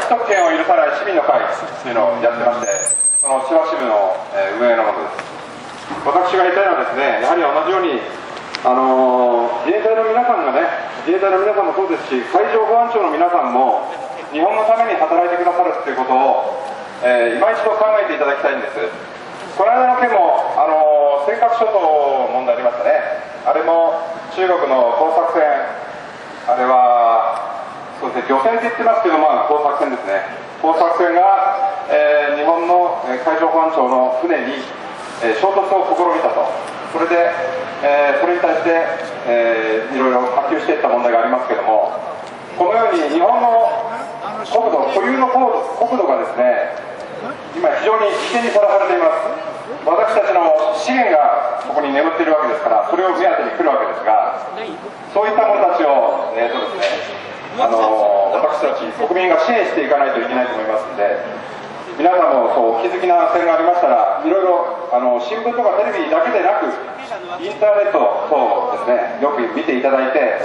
特権を許さない市民の会というのをやってまして、その千葉支部の運営のものです。私が言いたいのはですね、やはり同じように自衛隊の皆さんがね、自衛隊の皆さんもそうですし、海上保安庁の皆さんも日本のために働いてくださるということを、今一度考えていただきたいんです。この間の件も尖閣諸島問題ありましたね。あれも中国の工作船、あれはそうですね、漁船って言ってますけど、工作船ですね。工作船が、日本の海上保安庁の船に、衝突を試みたと。それで、それに対して、いろいろ波及していった問題がありますけども、このように日本の国土、固有の国土がですね、今非常に危険にさらされています。私たちの資源がここに眠っているわけですから、それを目当てに来るわけですが、そういった者たちを、私たち国民が支援していかないといけないと思いますので、皆さんもお気づきな点がありましたら、いろいろ新聞とかテレビだけでなく、インターネット等ですね、よく見ていただいて、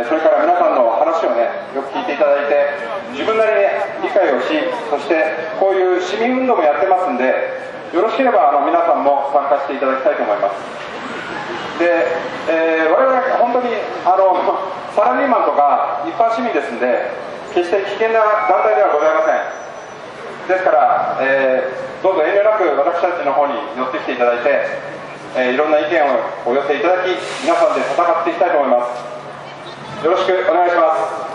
それから皆さんの話をね、よく聞いていただいて、自分なりに理解をし、そしてこういう市民運動もやってますんで、よろしければ皆さんも参加していただきたいと思います。で、我々本当にサラリーマンとか一般市民ですんで、決して危険な団体ではございません。ですから、どうぞ遠慮なく私たちの方に寄ってきていただいて、いろんな意見をお寄せいただき、皆さんで戦っていきたいと思います。よろしくお願いします。